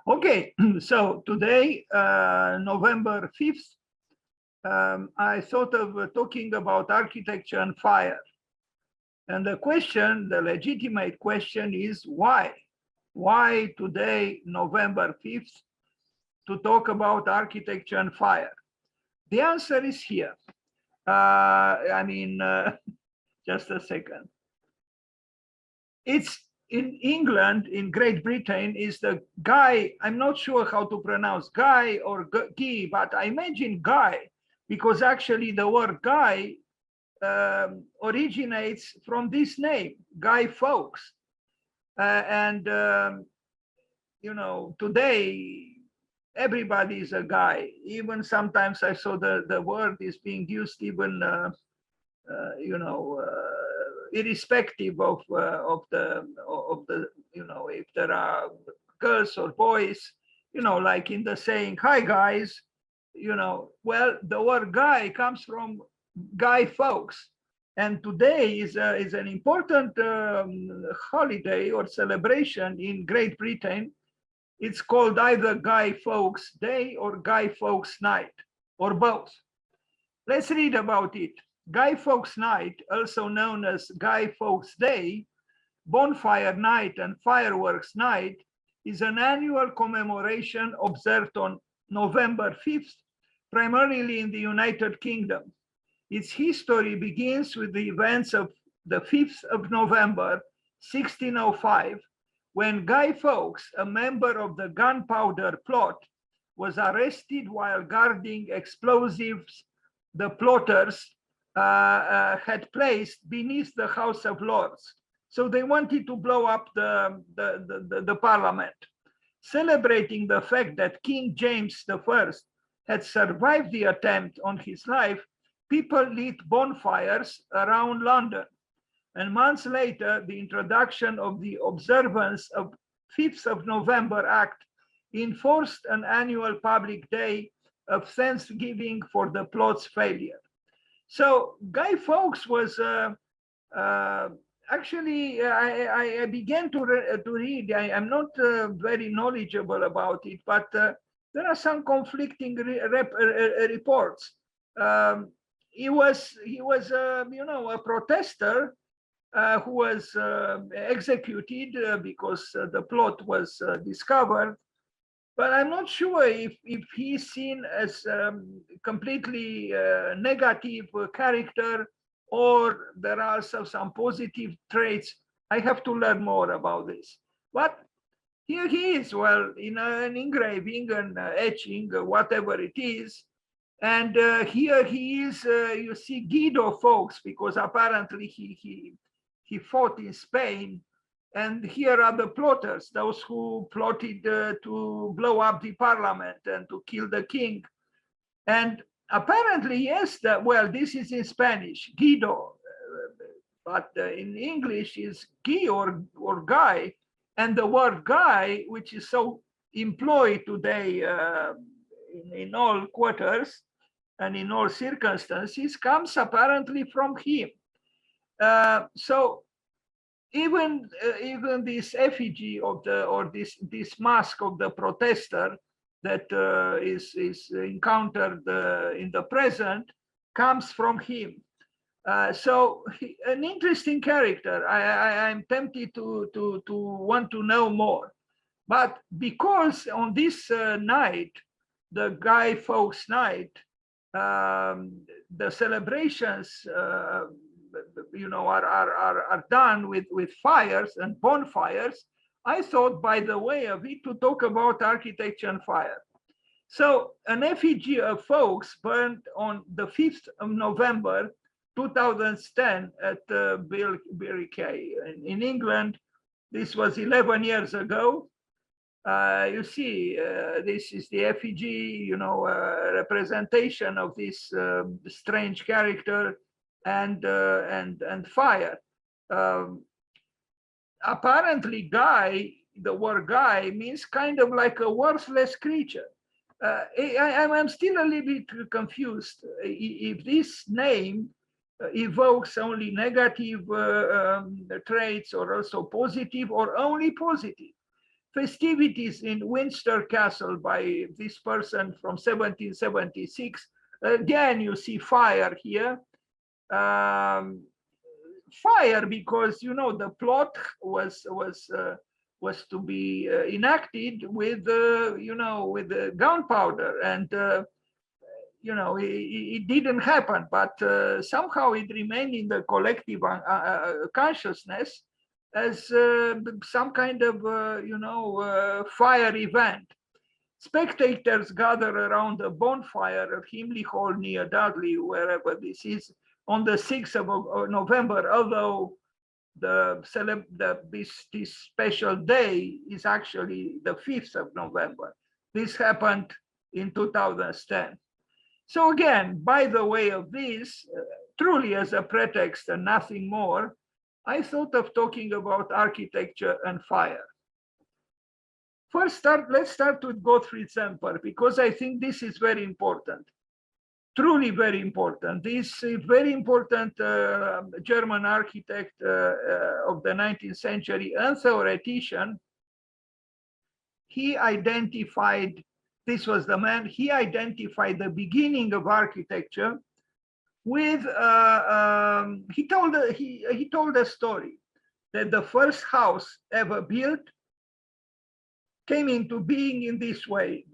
Okay, so today, November 5th, I thought of talking about architecture and fire. And the question, the legitimate question is why? Why today, November 5th, to talk about architecture and fire? The answer is here. Just a second. It's in England, in Great Britain, is the Guy, I'm not sure how to pronounce Guy or Guy, but I imagine Guy, because actually the word Guy originates from this name, Guy Fawkes. You know, today, everybody is a guy. Even sometimes I saw the word is being used even, irrespective of the, you know, if there are girls or boys, you know, like in the saying, hi guys, you know, well, the word guy comes from Guy Fawkes. And today is an important holiday or celebration in Great Britain. It's called either Guy Fawkes Day or Guy Fawkes Night, or both. Let's read about it. Guy Fawkes Night, also known as Guy Fawkes Day, Bonfire Night and Fireworks Night, is an annual commemoration observed on November 5th, primarily in the United Kingdom. Its history begins with the events of the 5th of November, 1605, when Guy Fawkes, a member of the gunpowder plot, was arrested while guarding explosives the plotters had placed beneath the House of Lords. So they wanted to blow up the parliament. Celebrating the fact that King James I had survived the attempt on his life, people lit bonfires around London. And months later, the introduction of the observance of 5th of November Act enforced an annual public day of thanksgiving for the plot's failure. So Guy Fawkes was actually, I began to read, I'm not very knowledgeable about it, but there are some conflicting reports. He was you know, a protester who was executed because the plot was discovered. But I'm not sure if he's seen as completely negative character, or there are some positive traits. I have to learn more about this. But here he is, well, in an engraving and etching, whatever it is. And here he is, you see Guido Fawkes, because apparently he fought in Spain. And here are the plotters, those who plotted to blow up the parliament and to kill the king. And apparently, yes, well, this is in Spanish, Guido, but in English is Guy or Guy. And the word Guy, which is so employed today in all quarters and in all circumstances, comes apparently from him. So even this effigy of the, or this mask of the protester that is encountered in the present comes from him. So an interesting character. I'm tempted to want to know more. But because on this night, the Guy Fawkes night, the celebrations you know, are done with fires and bonfires, I thought, by the way of it, to talk about architecture and fire. So an effigy of Fawkes burned on the 5th of November 2010 at Birkey in England. This was 11 years ago. You see, this is the effigy, you know, representation of this strange character and fire. Apparently, Guy, the word Guy, means kind of like a worthless creature. I'm still a little bit confused if this name evokes only negative traits or also positive or only positive. festivities in Windsor Castle by this person from 1776. Again, you see fire here. Fire because, you know, the plot was to be enacted with, you know, with gunpowder, and you know, it didn't happen, but somehow it remained in the collective consciousness as some kind of, you know, fire event. Spectators gather around a bonfire at Himley Hall near Dudley, wherever this is, on the 6th of November, although this special day is actually the 5th of November. This happened in 2010. So again, by the way of this, truly as a pretext and nothing more, I thought of talking about architecture and fire. First, let's start with Gottfried Semper, because I think this is very important, truly very important. This very important German architect of the 19th century and theoretician, he identified, this was the man, he identified the beginning of architecture with, he told a story that the first house ever built came into being in this way.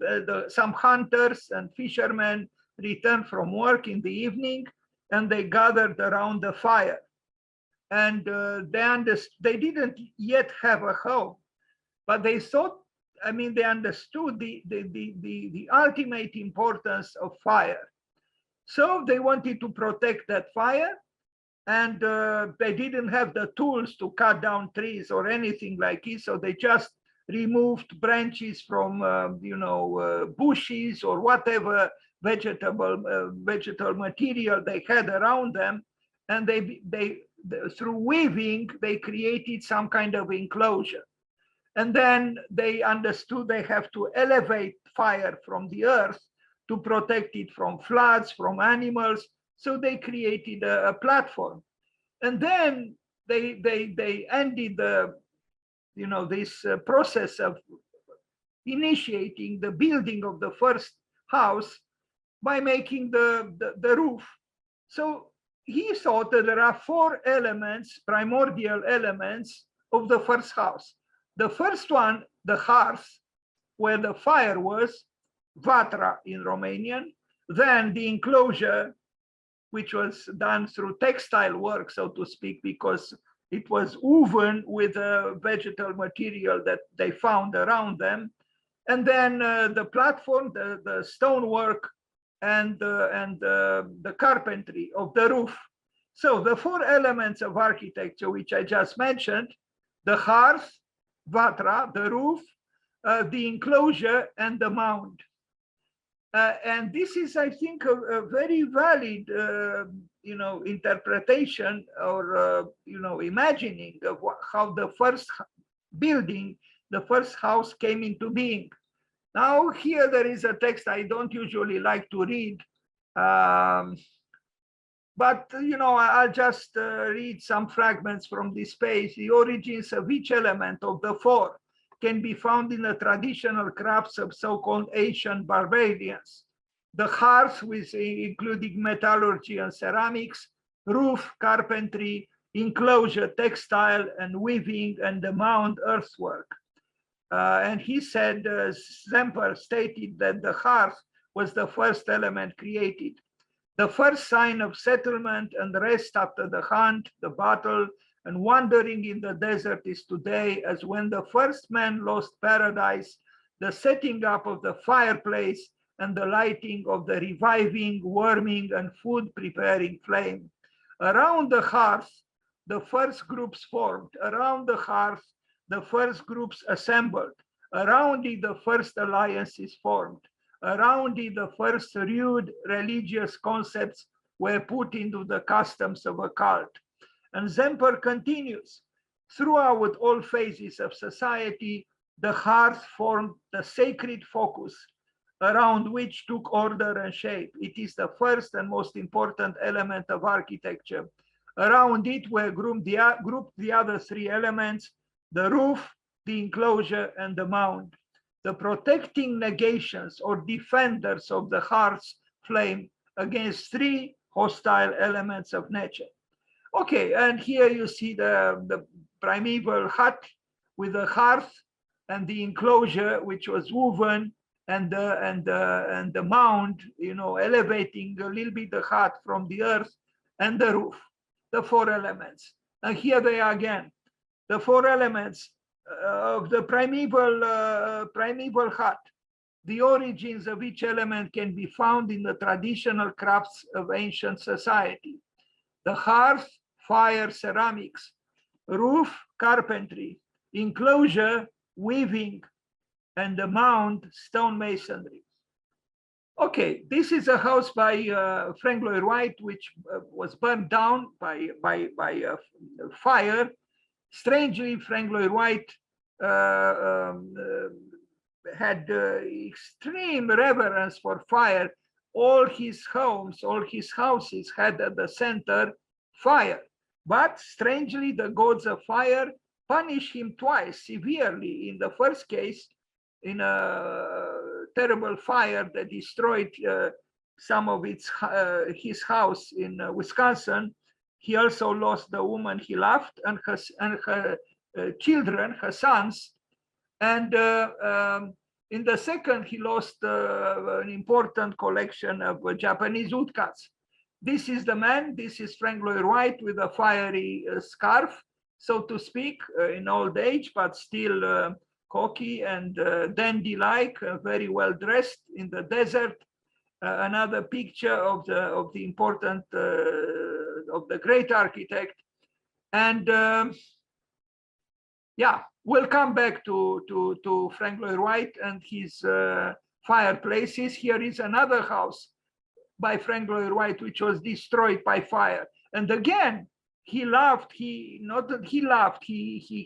Some hunters and fishermen returned from work in the evening, and they gathered around the fire. And they didn't yet have a home, but they thought, I mean, they understood the ultimate importance of fire. So they wanted to protect that fire, and they didn't have the tools to cut down trees or anything like it. So they just removed branches from, you know, bushes or whatever vegetable material they had around them, and they through weaving they created some kind of enclosure. And then they understood they have to elevate fire from the earth to protect it from floods, from animals. So they created a platform, and then they ended the, you know, this process of initiating the building of the first house by making the roof. So he thought that there are 4 elements, primordial elements of the first house. The first one, the hearth, where the fire was, vatra in Romanian. Then the enclosure, which was done through textile work, so to speak, because it was woven with vegetal material that they found around them. And then the platform, the stonework, and the carpentry of the roof. So the 4 elements of architecture, which I just mentioned, the hearth, vatra, the roof, the enclosure, and the mound. And this is, I think, a very valid, you know, interpretation or, you know, imagining of how the first building, the first house came into being. Now, here there is a text I don't usually like to read, but, you know, I'll just read some fragments from this page. The origins of each element of the 4 can be found in the traditional crafts of so-called Asian barbarians. The hearth, with including metallurgy and ceramics, roof, carpentry, enclosure, textile and weaving, and the mound, earthwork. And he said, Semper stated that the hearth was the first element created. The first sign of settlement and rest after the hunt, the battle, and wandering in the desert is today, as when the first man lost paradise, the setting up of the fireplace and the lighting of the reviving, warming, and food preparing flame. Around the hearth, the first groups formed. Around the hearth, the first groups assembled. Around it, the first alliances formed. Around it, the first rude religious concepts were put into the customs of a cult. And Semper continues, throughout all phases of society, the hearth formed the sacred focus around which took order and shape. It is the first and most important element of architecture. Around it were grouped the other 3 elements, the roof, the enclosure, and the mound, the protecting negations or defenders of the hearth's flame against three hostile elements of nature. Okay, and here you see the primeval hut with the hearth and the enclosure, which was woven, and the mound, you know, elevating a little bit the hut from the earth, and the roof, the four elements. And here they are again, the four elements of the primeval hut. The origins of each element can be found in the traditional crafts of ancient society. The hearth, fire, ceramics; roof, carpentry; enclosure, weaving; and the mound, stone masonry. Okay, this is a house by Frank Lloyd Wright, which was burned down by fire. Strangely, Frank Lloyd Wright had extreme reverence for fire. All his homes, all his houses had at the center fire. But strangely, the gods of fire punished him twice severely. In the first case, in a terrible fire that destroyed some of his house in Wisconsin. He also lost the woman he loved and her children, her sons. And in the second, he lost an important collection of Japanese woodcuts. This is the man, this is Frank Lloyd Wright with a fiery scarf, so to speak, in old age, but still cocky and dandy-like, very well dressed in the desert. Another picture of the important, of the great architect. And yeah, we'll come back to Frank Lloyd Wright and his fireplaces. Here is another house by Frank Lloyd Wright, which was destroyed by fire. And again, he loved, he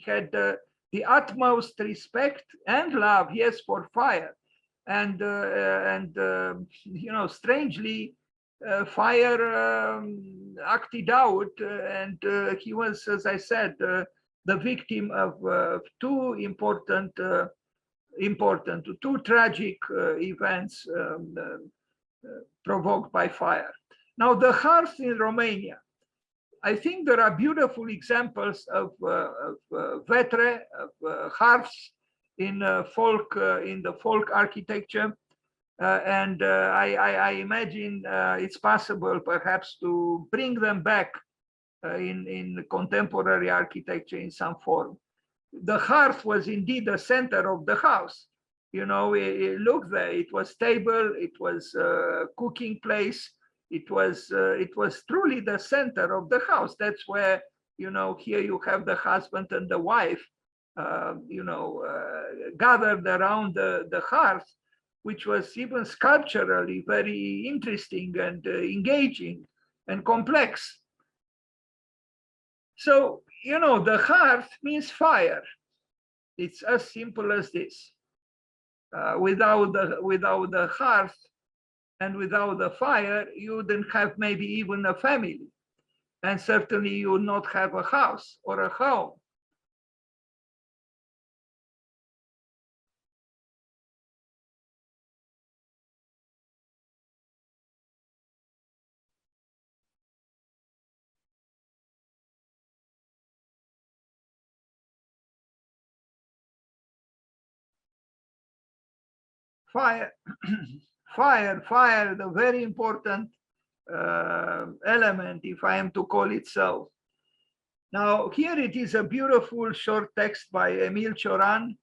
had the utmost respect and love, yes, for fire. And you know, strangely, fire acted out, and he was, as I said, the victim of two two tragic events provoked by fire. Now, the hearth in Romania. I think there are beautiful examples of vetre, of hearths in the folk architecture, and I imagine it's possible perhaps to bring them back in contemporary architecture in some form. The hearth was indeed the center of the house. You know, look there, it was table, it was a cooking place. It was truly the center of the house. That's where, you know, here you have the husband and the wife, you know, gathered around the hearth, which was even sculpturally very interesting and engaging and complex. So, you know, the hearth means fire. It's as simple as this. Without the hearth, and without the fire, you wouldn't have maybe even a family. And certainly you would not have a house or a home. Fire, fire, the very important element, if I am to call it so. Now, here it is a beautiful short text by Emile Cioran.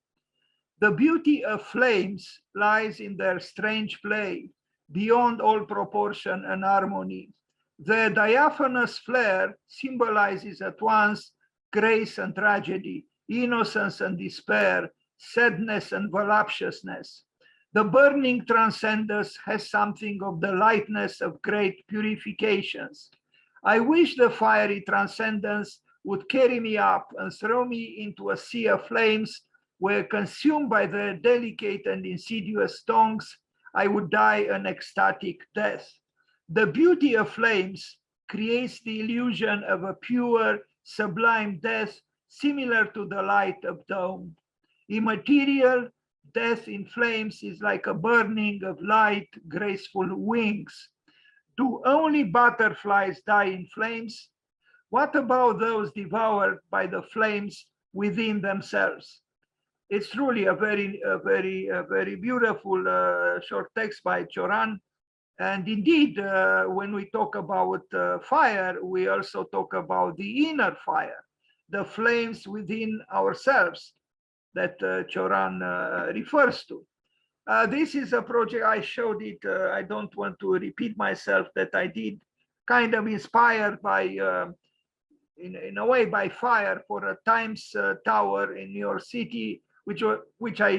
The beauty of flames lies in their strange play, beyond all proportion and harmony. Their diaphanous flare symbolizes at once grace and tragedy, innocence and despair, sadness and voluptuousness. The burning transcendence has something of the lightness of great purifications. I wish the fiery transcendence would carry me up and throw me into a sea of flames where, consumed by their delicate and insidious tongues, I would die an ecstatic death. The beauty of flames creates the illusion of a pure, sublime death, similar to the light of dawn. Immaterial, death in flames is like a burning of light, graceful wings. Do only butterflies die in flames? What about those devoured by the flames within themselves? It's truly a very beautiful short text by Cioran. And indeed, when we talk about fire, we also talk about the inner fire, the flames within ourselves that Cioran refers to. This is a project I showed it. I don't want to repeat myself, that I did kind of inspired by, in a way, by fire, for a Times Tower in New York City, which I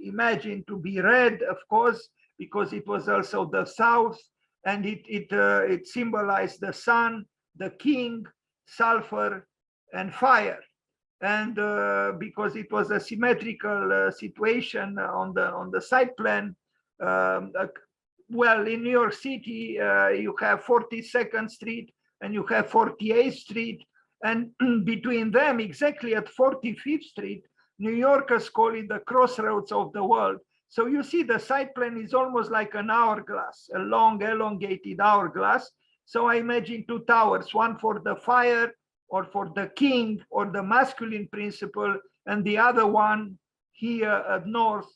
imagine to be red, of course, because it was also the South, and it symbolized the sun, the king, sulfur, and fire. And because it was a symmetrical situation on the site plan, well, in New York City, you have 42nd Street and you have 48th Street, and between them, exactly at 45th Street, New Yorkers call it the crossroads of the world. So you see, the site plan is almost like an hourglass, a long, elongated hourglass. So I imagine two towers, one for the fire, or for the king, or the masculine principle, and the other one here at north,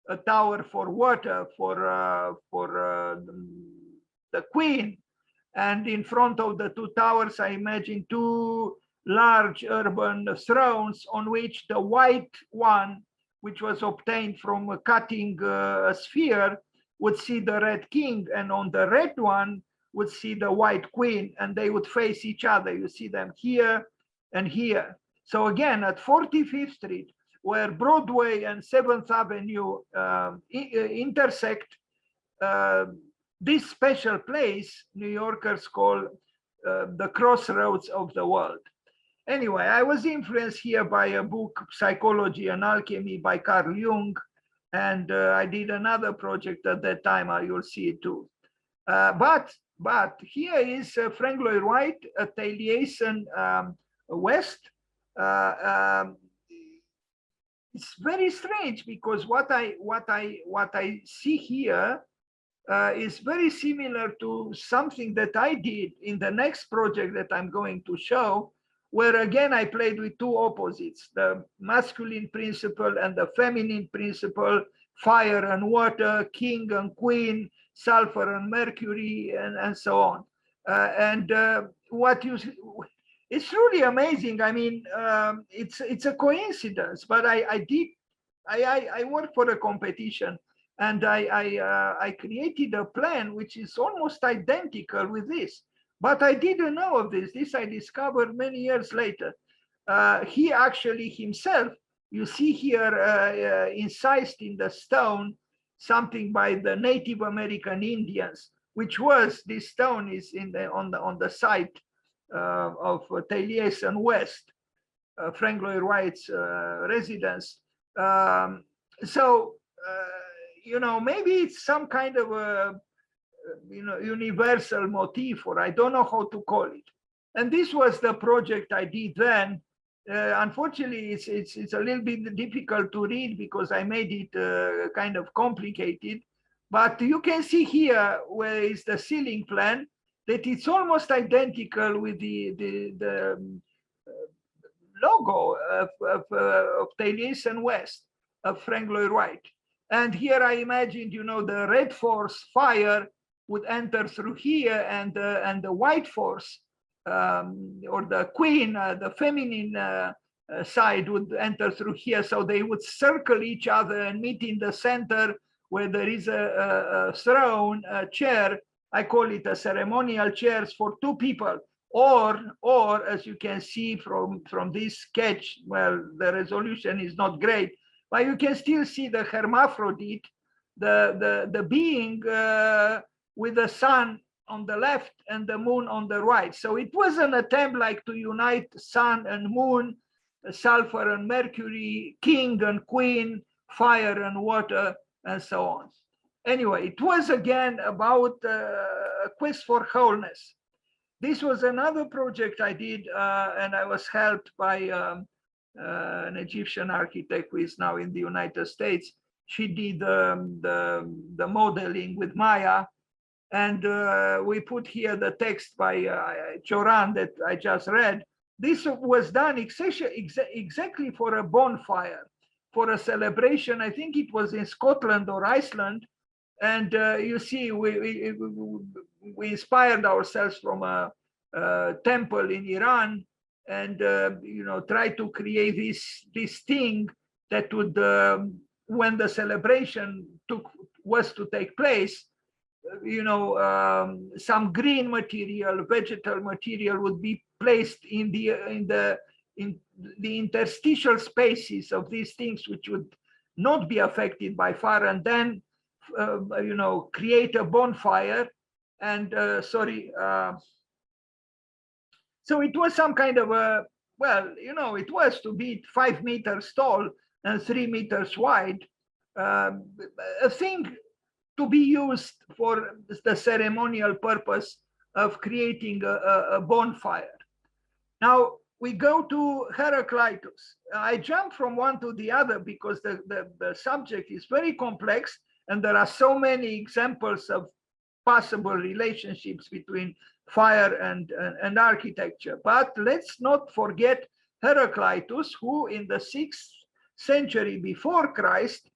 a tower for water, for the queen. And in front of the two towers, I imagine two large urban thrones on which the white one, which was obtained from cutting a sphere, would see the red king, and on the red one would see the white queen, and they would face each other. You see them here and here. So again, at 45th Street, where Broadway and 7th Avenue intersect, this special place, New Yorkers call the crossroads of the world. Anyway, I was influenced here by a book, Psychology and Alchemy by Carl Jung, and I did another project at that time. You'll see it too. But here is Frank Lloyd Wright at Taliesin West. It's very strange, because what I see here is very similar to something that I did in the next project that I'm going to show, where again I played with two opposites, the masculine principle and the feminine principle, fire and water, king and queen, sulfur and mercury, and so on. It's really amazing. I mean, it's a coincidence, but I worked for a competition, and I created a plan which is almost identical with this. But I didn't know of this. This I discovered many years later. He actually himself, you see here incised in the stone, something by the Native American Indians, which was, this stone is on the site of Taliesin West, Frank Lloyd Wright's residence. You know, maybe it's some kind of a universal motif, or I don't know how to call it. And this was the project I did then. Unfortunately, it's a little bit difficult to read because I made it kind of complicated. But you can see here, where is the ceiling plan, that it's almost identical with the logo of Taliesin West, of Frank Lloyd Wright. And here I imagined, the red force, fire, would enter through here, and the white force, or the queen, the feminine side, would enter through here. So they would circle each other and meet in the center, where there is a throne, a chair. I call it a ceremonial chairs for two people. Or as you can see from this sketch, well, the resolution is not great, but you can still see the hermaphrodite, the being with the sun on the left and the moon on the right. So it was an attempt like to unite sun and moon, sulfur and mercury, king and queen, fire and water, and so on. Anyway, it was again about a quest for wholeness. This was another project I did, and I was helped by an Egyptian architect who is now in the United States. She did the modeling with Maya. And we put here the text by Choran that I just read. This was done exactly for a bonfire, for a celebration. I think it was in Scotland or Iceland. And you see, we inspired ourselves from a temple in Iran, and try to create this thing that would, when the celebration was to take place, some green material, vegetal material would be placed in the interstitial spaces of these things, which would not be affected by fire, and then create a bonfire. And so it was some kind of a, it was to be 5 meters tall and 3 meters wide, a thing to be used for the ceremonial purpose of creating a bonfire. Now we go to Heraclitus. I jump from one to the other because the subject is very complex, and there are so many examples of possible relationships between fire and architecture. But let's not forget Heraclitus, who in the 6th century before Christ,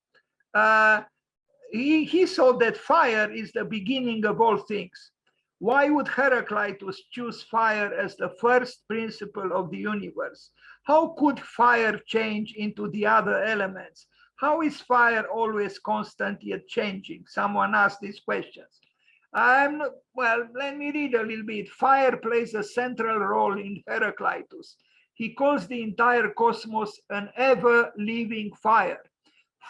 he saw that fire is the beginning of all things. Why would Heraclitus choose fire as the first principle of the universe? How could fire change into the other elements? How is fire always constant yet changing? Someone asked these questions. Let me read a little bit. Fire plays a central role in Heraclitus. He calls the entire cosmos an ever-living fire.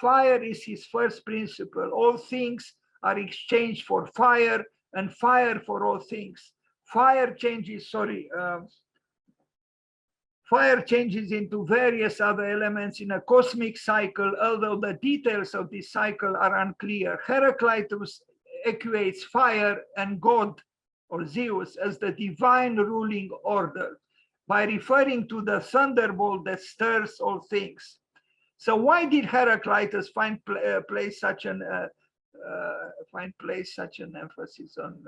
Fire is his first principle. All things are exchanged for fire, and fire for all things. Fire changes into various other elements in a cosmic cycle, although the details of this cycle are unclear. Heraclitus equates fire and God, or Zeus, as the divine ruling order by referring to the thunderbolt that stirs all things. So why did Heraclitus place such an emphasis on?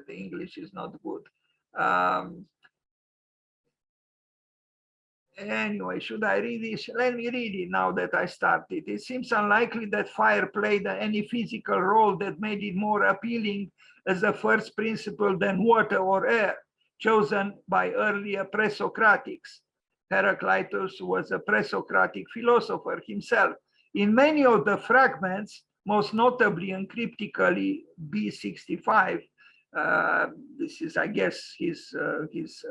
The English is not good. Anyway, should I read this? Let me read it now that I started. It seems unlikely that fire played any physical role that made it more appealing as a first principle than water or air, chosen by earlier pre-Socratics. Heraclitus was a pre-Socratic philosopher himself. In many of the fragments, most notably and cryptically B65, this is, I guess, his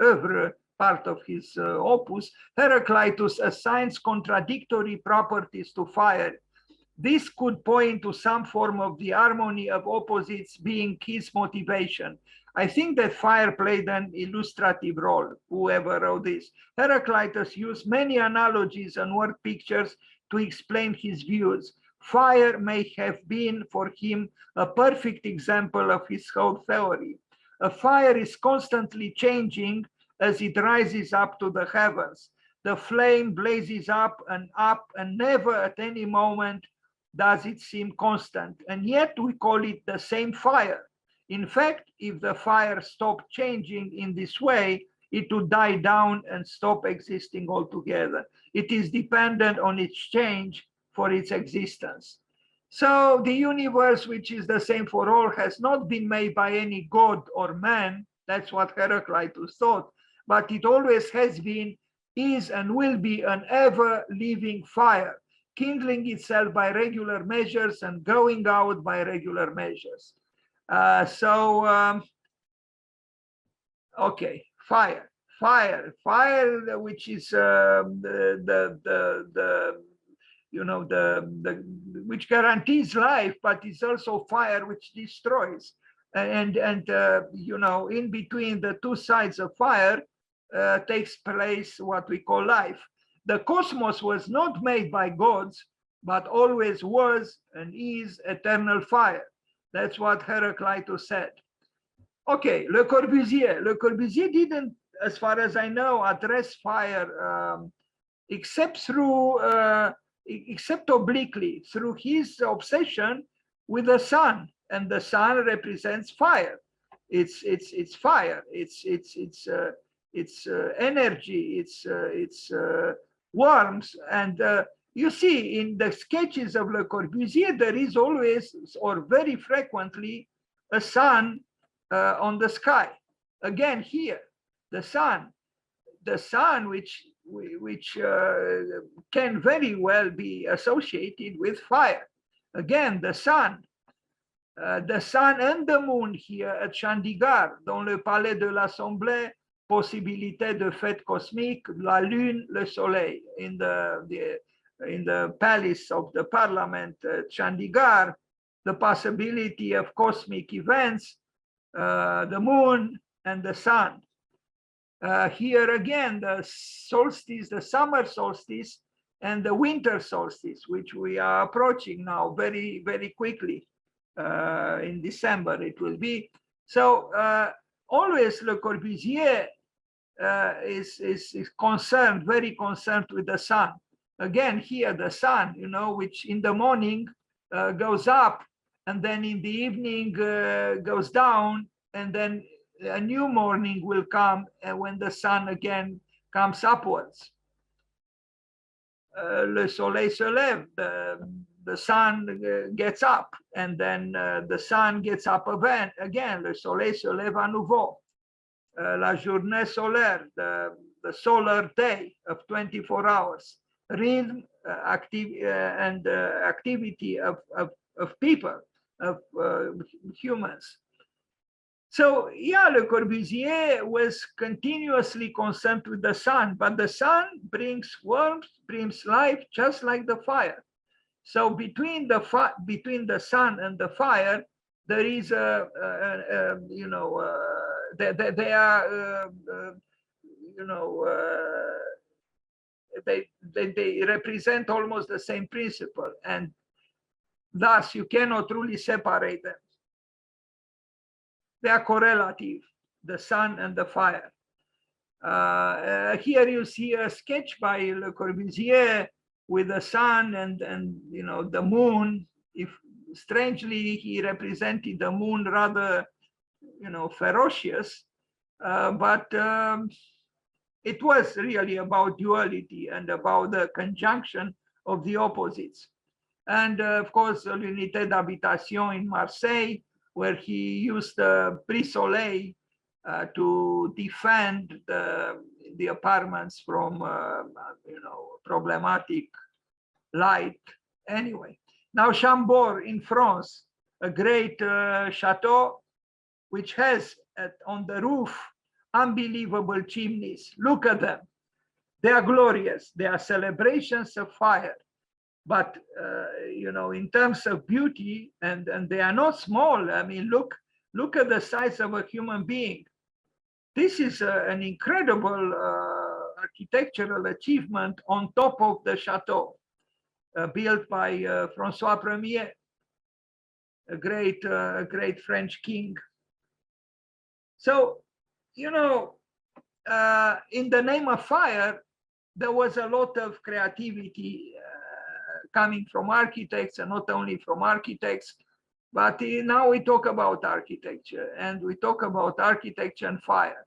oeuvre, part of his opus, Heraclitus assigns contradictory properties to fire. This could point to some form of the harmony of opposites being his motivation. I think that fire played an illustrative role, whoever wrote this. Heraclitus used many analogies and word pictures to explain his views. Fire may have been for him a perfect example of his whole theory. A fire is constantly changing as it rises up to the heavens. The flame blazes up, and never at any moment does it seem constant. And yet we call it the same fire. In fact, if the fire stopped changing in this way, it would die down and stop existing altogether. It is dependent on its change for its existence. So the universe, which is the same for all, has not been made by any god or man. That's what Heraclitus thought. But it always has been, is, and will be an ever-living fire, kindling itself by regular measures and going out by regular measures. Okay, fire, which is which guarantees life, but it's also fire which destroys. And in between the two sides of fire takes place what we call life. The cosmos was not made by gods, but always was and is eternal fire. That's what Heraclitus said. Okay, Le Corbusier. Le Corbusier didn't, as far as I know, address fire except through, except obliquely, through his obsession with the sun, and the sun represents fire. It's fire. It's energy. It's warmth. And you see, in the sketches of Le Corbusier, there is always, or very frequently, a sun on the sky. Again, here, the sun, which can very well be associated with fire. Again, the sun and the moon here at Chandigarh, dans le palais de l'Assemblée, possibilité de fête cosmique, la lune, le soleil. In the palace of the parliament at Chandigarh, the possibility of cosmic events, the moon and the sun. Here again, the solstice, the summer solstice, and the winter solstice, which we are approaching now very, very quickly. In December it will be. So always Le Corbusier is concerned, very concerned with the sun. Again, here the sun, you know, which in the morning goes up, and then in the evening goes down, and then a new morning will come when the sun again comes upwards. Le soleil se lève, the sun gets up, and then the sun gets up again. Le soleil se lève à nouveau. La journée solaire, the solar day of 24 hours. Rhythm, activity of people, of humans. So yeah, Le Corbusier was continuously concerned with the sun, but the sun brings warmth, brings life, just like the fire. So between the sun and the fire, there is you know, they are you know, they represent almost the same principle, and thus you cannot truly separate them. They are correlative, the sun and the fire. Here you see a sketch by Le Corbusier with the sun and you know, the moon. If strangely he represented the moon rather, you know, ferocious, but it was really about duality and about the conjunction of the opposites. And of course, l'unité d'habitation in Marseille, where he used the Brise Soleil to defend the apartments from you know, problematic light. Anyway, now Chambord in France, a great chateau which has on the roof unbelievable chimneys. Look at them. They are glorious. They are celebrations of fire. But you know, in terms of beauty, and they are not small. I mean, look at the size of a human being. This is an incredible architectural achievement on top of the chateau, built by François Ier, a great French king. So, you know, in the name of fire, there was a lot of creativity coming from architects, and not only from architects, but now we talk about architecture, and we talk about architecture and fire.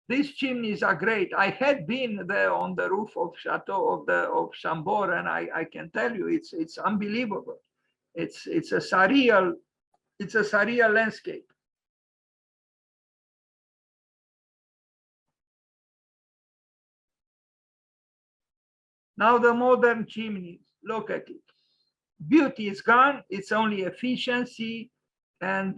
These chimneys are great. I had been there on the roof of Chateau of Chambord, and I can tell you, it's unbelievable. It's a surreal landscape. Now the modern chimneys, look at it. Beauty is gone, it's only efficiency, and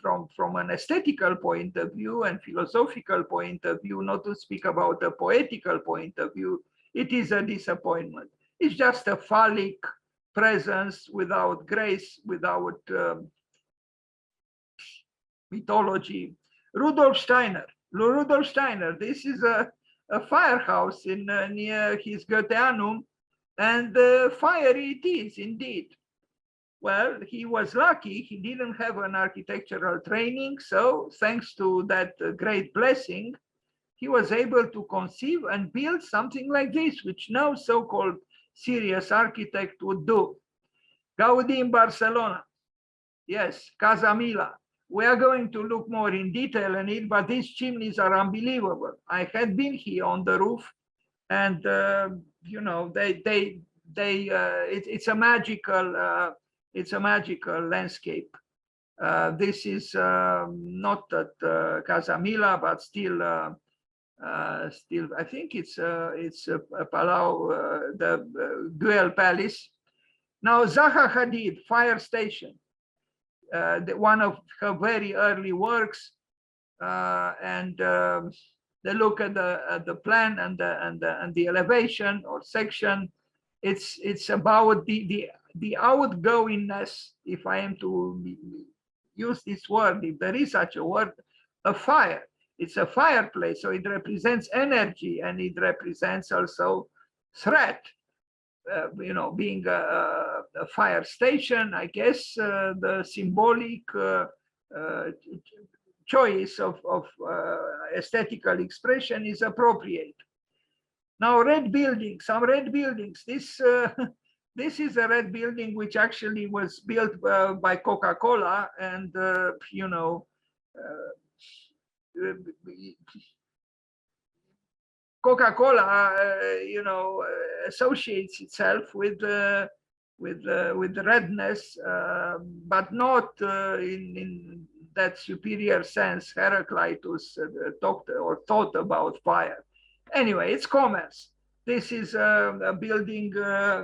from an aesthetical point of view and philosophical point of view, not to speak about a poetical point of view, it is a disappointment. It's just a phallic presence without grace, without mythology. Rudolf Steiner, this is a firehouse in near his Goetheanum, and fire it is indeed. Well, he was lucky, he didn't have an architectural training, so thanks to that great blessing, he was able to conceive and build something like this, which no so-called serious architect would do. Gaudi in Barcelona. Yes, Casa Mila. We are going to look more in detail in it, but these chimneys are unbelievable. I had been here on the roof, and you know, it's a magical landscape. This is not at Casa Mila, but still, I think it's a Palau, the Güell Palace. Now, Zaha Hadid fire station. One of her very early works, and they look at the plan and the elevation or section. It's about the outgoingness, if I am to use this word, if there is such a word, a fire. It's a fireplace, so it represents energy, and it represents also threat. You know, being a fire station, I guess the symbolic choice of aesthetical expression is appropriate. Now, red buildings, some red buildings. This this is a red building which actually was built by Coca-Cola, and you know, Coca-Cola, you know, associates itself with redness, but not in that superior sense Heraclitus talked or thought about fire. Anyway, it's commerce. This is a building.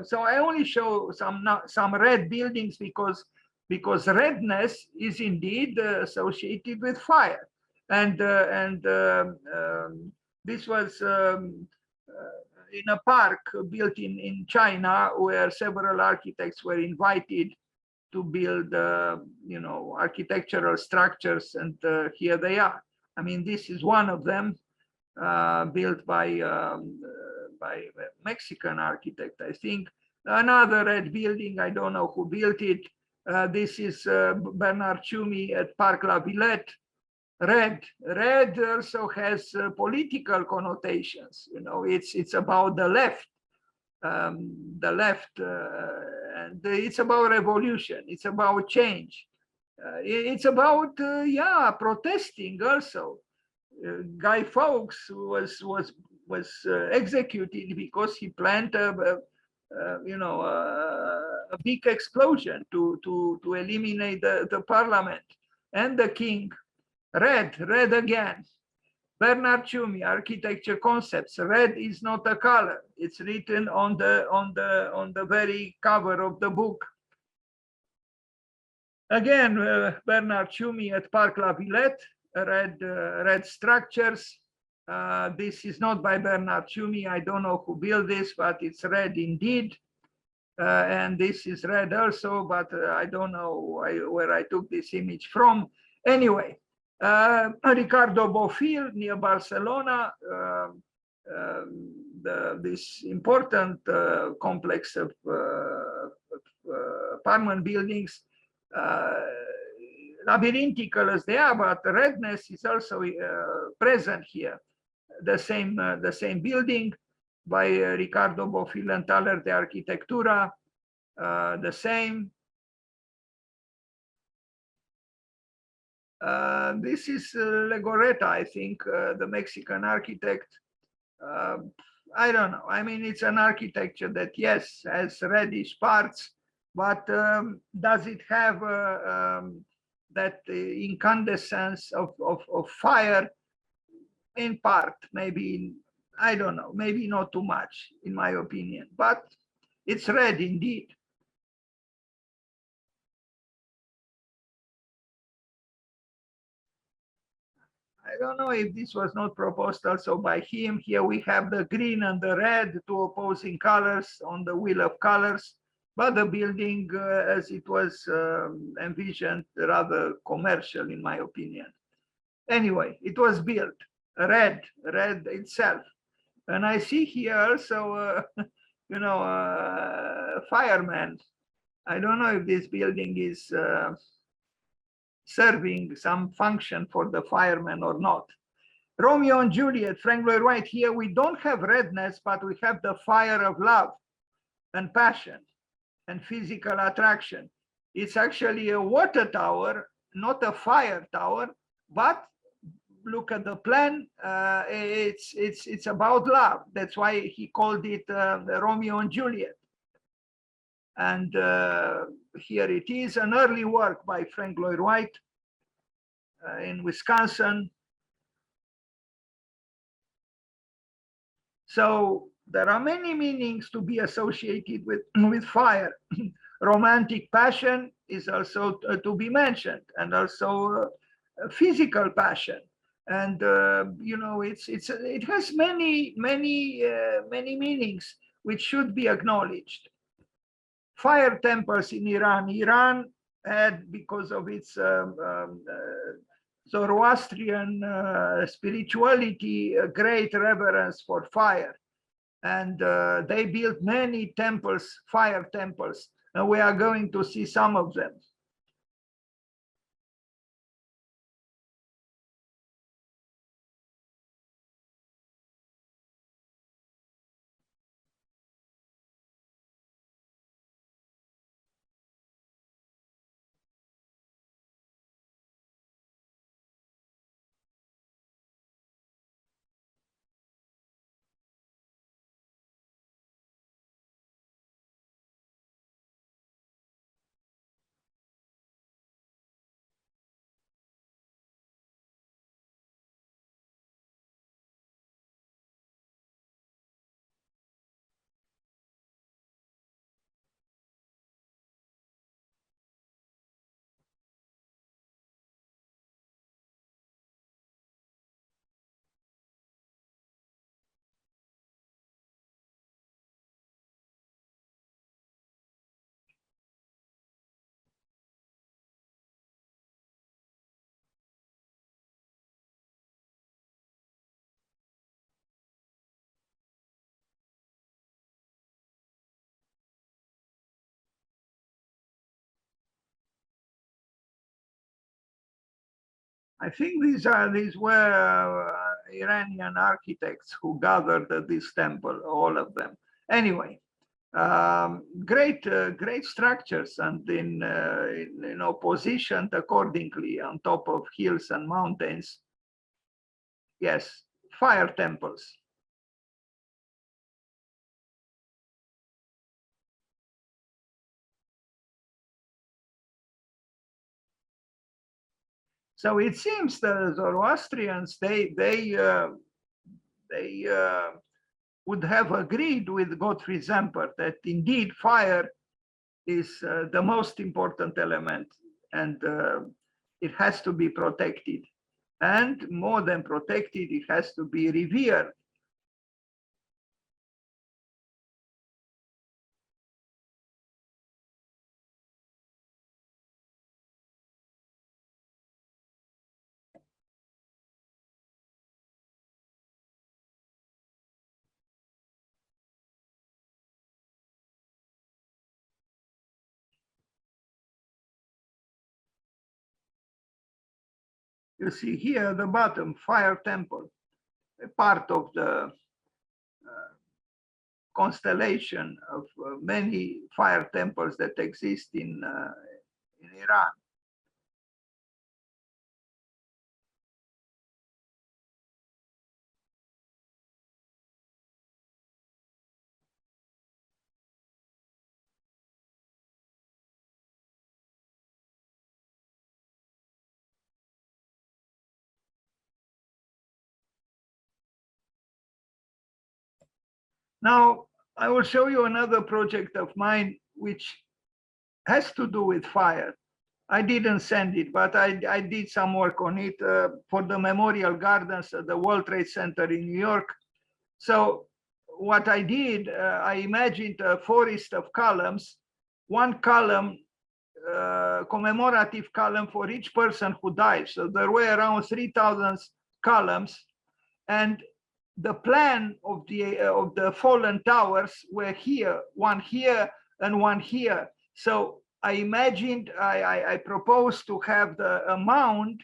So I only show some red buildings because redness is indeed associated with fire, and this was in a park built in China, where several architects were invited to build, you know, architectural structures, and here they are. I mean, this is one of them, built by a Mexican architect, I think. Another red building, I don't know who built it. This is Bernard Tschumi at Parc La Villette. Red also has political connotations. You know, it's about the left, and it's about revolution. It's about change. It's about protesting also. Guy Fawkes was executed because he planned a big explosion to eliminate the parliament and the king. Red again. Bernard Tschumi, Architecture Concepts. Red is not a color. It's written on the very cover of the book. Again, Bernard Tschumi at Parc La Villette. Red structures. This is not by Bernard Tschumi. I don't know who built this, but it's red indeed. And this is red also, but I don't know where I took this image from. Anyway. Ricardo Bofill near Barcelona, this important complex of apartment buildings, labyrinthical as they are, but the redness is also present here. The same building by Ricardo Bofill and Taller de Arquitectura, the same. This is Legorreta, I think, the Mexican architect. I don't know. I mean, it's an architecture that, yes, has reddish parts, but does it have that incandescence of fire? In part, maybe, I don't know, maybe not too much, in my opinion, but it's red indeed. I don't know if this was not proposed also by him. Here we have the green and the red, two opposing colors on the wheel of colors, but the building, as it was envisioned, rather commercial, in my opinion. Anyway, it was built, red itself. And I see here also, you know, firemen. I don't know if this building is serving some function for the firemen or not. Romeo and Juliet, Frank Lloyd Wright. Here we don't have redness, but we have the fire of love and passion and physical attraction. It's actually a water tower, not a fire tower, but look at the plan. It's about love. That's why he called it Romeo and Juliet. And here it is, an early work by Frank Lloyd Wright in Wisconsin. So there are many meanings to be associated with fire. Romantic passion is also to be mentioned, and also physical passion. And you know, it has many meanings which should be acknowledged. Fire temples in Iran. Iran had, because of its Zoroastrian spirituality, a great reverence for fire. And they built many temples, fire temples, and we are going to see some of them. I think these were Iranian architects who gathered this temple, all of them. Anyway, great structures, and in positioned accordingly on top of hills and mountains. Yes, fire temples. So it seems the Zoroastrians, they would have agreed with Gottfried Zemper that indeed fire is the most important element, and it has to be protected. And more than protected, it has to be revered. You see here at the bottom, fire temple, a part of the constellation of many fire temples that exist in Iran. Now, I will show you another project of mine which has to do with fire. I didn't send it, but I did some work on it for the Memorial Gardens at the World Trade Center in New York. So what I did, I imagined a forest of columns, one column, commemorative column for each person who died. So there were around 3,000 columns, and the plan of the fallen towers were here, one here and one here. So I imagined, I proposed to have a mound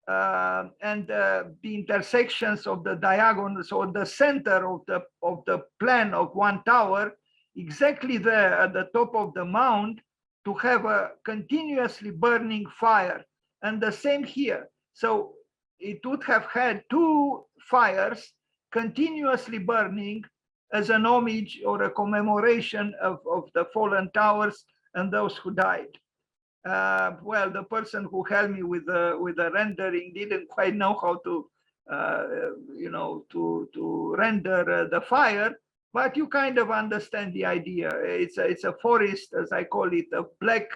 and the intersections of the diagonals, or the center of the plan of one tower, exactly there at the top of the mound, to have a continuously burning fire. And the same here. So it would have had two fires continuously burning as an homage or a commemoration of the fallen towers and those who died. Well, the person who helped me with the rendering didn't quite know how to, to render the fire, but you kind of understand the idea. It's a forest, as I call it, of black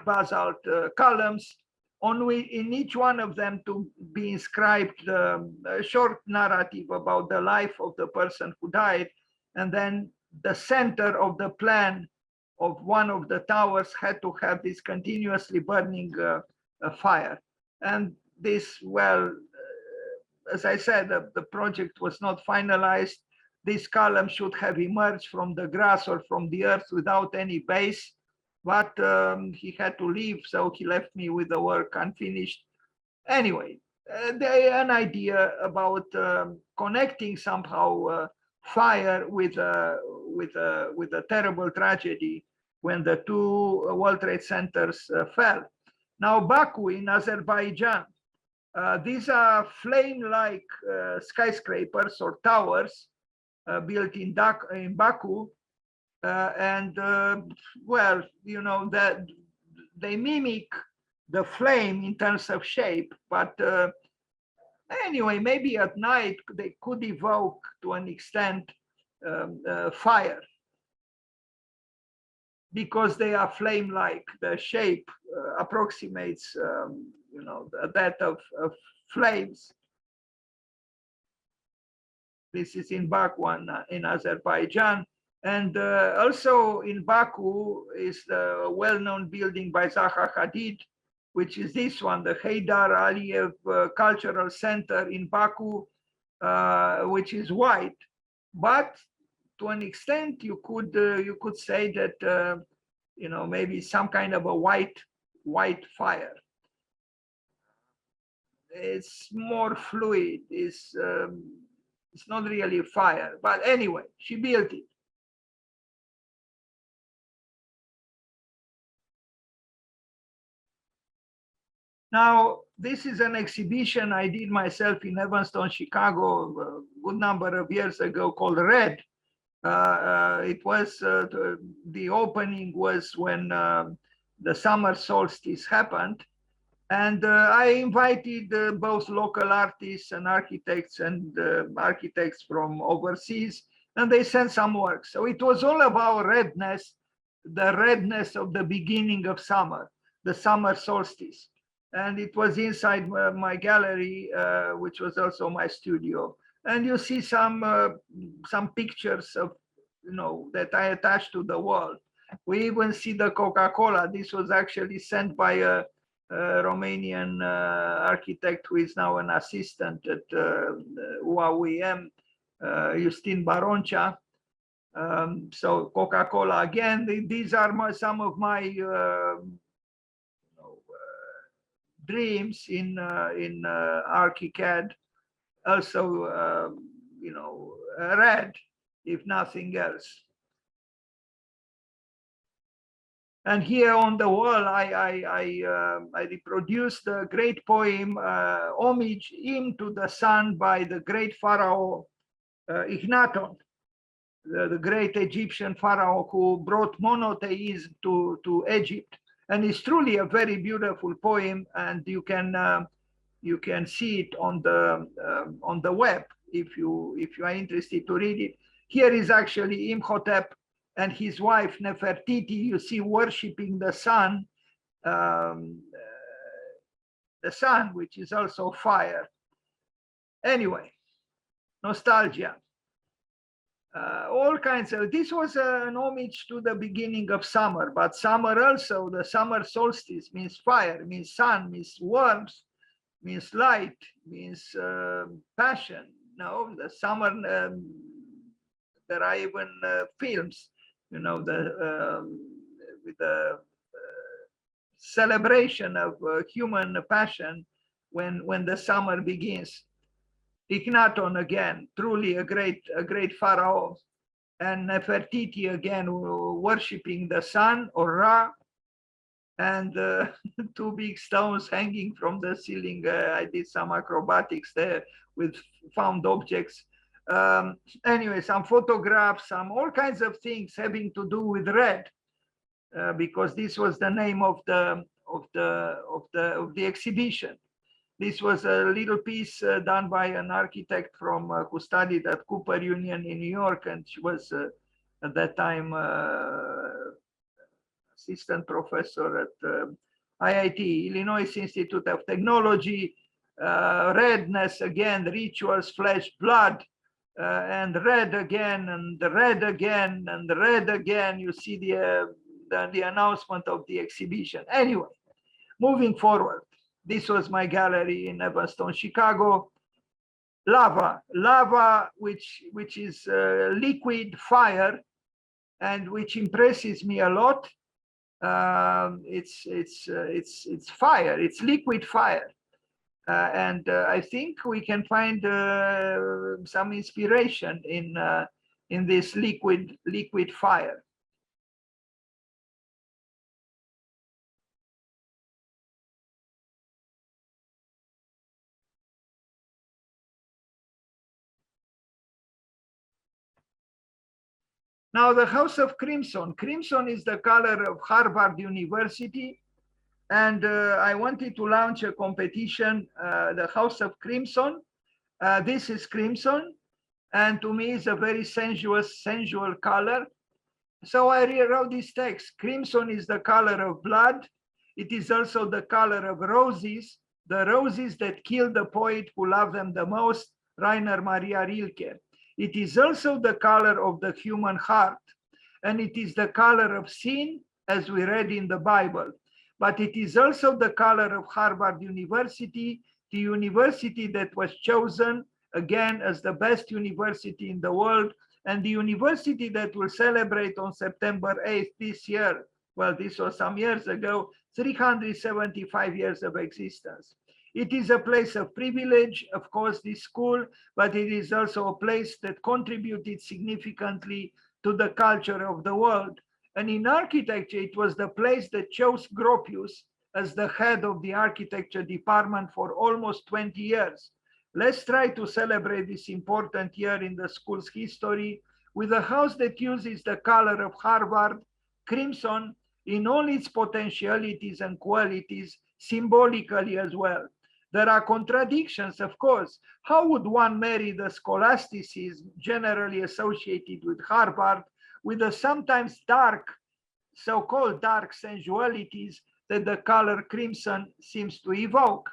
basalt columns, in each one of them to be inscribed a short narrative about the life of the person who died, and then the center of the plan of one of the towers had to have this continuously burning fire. And this, well, as I said, the project was not finalized. This column should have emerged from the grass or from the earth without any base, but he had to leave, so he left me with the work unfinished. Anyway, an idea about connecting somehow fire with a terrible tragedy when the two World Trade Centers fell. Now, Baku in Azerbaijan, these are flame-like skyscrapers or towers built in Baku, well, that they mimic the flame in terms of shape, but anyway, maybe at night they could evoke to an extent fire, because they are flame-like. The shape approximates, that of flames. This is in Baku in Azerbaijan. And also in Baku is the well-known building by Zaha Hadid, which is this one, the Heydar Aliyev Cultural Center in Baku, which is white. But to an extent, you could say that maybe some kind of a white fire. It's more fluid. It's not really fire, but anyway, she built it. Now, this is an exhibition I did myself in Evanston, Chicago, a good number of years ago, called Red. It was, the opening was when the summer solstice happened. And I invited both local artists and architects from overseas, and they sent some work. So it was all about redness, the redness of the beginning of summer, the summer solstice. And it was inside my gallery, which was also my studio. And you see some pictures of, that I attached to the wall. We even see the Coca-Cola. This was actually sent by a Romanian architect who is now an assistant at UAUM, Justin Baroncea. So Coca-Cola again. These are some of my dreams in ArchiCAD. Also, red, if nothing else. And here on the wall, I reproduced the great poem, Homage Hymn to the Sun by the great Pharaoh Akhenaton, the great Egyptian Pharaoh who brought monotheism to Egypt. And it's truly a very beautiful poem, and you can see it on the web if you are interested to read it. Here is actually Imhotep and his wife Nefertiti. You see worshiping the sun, which is also fire. Anyway, nostalgia. All kinds of, this was an homage to the beginning of summer, but summer also, the summer solstice means fire, means sun, means warmth, means light, means passion. No, the summer, there are even films, with the celebration of human passion, when the summer begins. Ichnaton again, truly a great pharaoh, and Nefertiti again worshipping the sun or Ra, and two big stones hanging from the ceiling. I did some acrobatics there with found objects. Anyway, some photographs, some all kinds of things having to do with red, because this was the name of the exhibition. This was a little piece done by an architect from who studied at Cooper Union in New York, and she was at that time assistant professor at IIT, Illinois Institute of Technology. Redness again, rituals, flesh, blood, and red again, and red again, and red again. You see the announcement of the exhibition. Anyway, moving forward. This was my gallery in Evanston, Chicago. Lava, which is liquid fire, and which impresses me a lot. It's fire. It's liquid fire, and I think we can find some inspiration in this liquid fire. Now, the House of Crimson. Crimson is the color of Harvard University. And I wanted to launch a competition, the House of Crimson. This is crimson. And to me, it's a very sensual color. So I rewrote this text. Crimson is the color of blood. It is also the color of roses, the roses that killed the poet who loved them the most, Rainer Maria Rilke. It is also the color of the human heart, and it is the color of sin, as we read in the Bible. But it is also the color of Harvard University, the university that was chosen again as the best university in the world, and the university that will celebrate on September 8th this year. Well, this was some years ago, 375 years of existence. It is a place of privilege, of course, this school, but it is also a place that contributed significantly to the culture of the world. And in architecture, it was the place that chose Gropius as the head of the architecture department for almost 20 years. Let's try to celebrate this important year in the school's history with a house that uses the color of Harvard, crimson, in all its potentialities and qualities, symbolically as well. There are contradictions, of course. How would one marry the scholasticism generally associated with Harvard with the sometimes dark, so-called dark sensualities that the color crimson seems to evoke?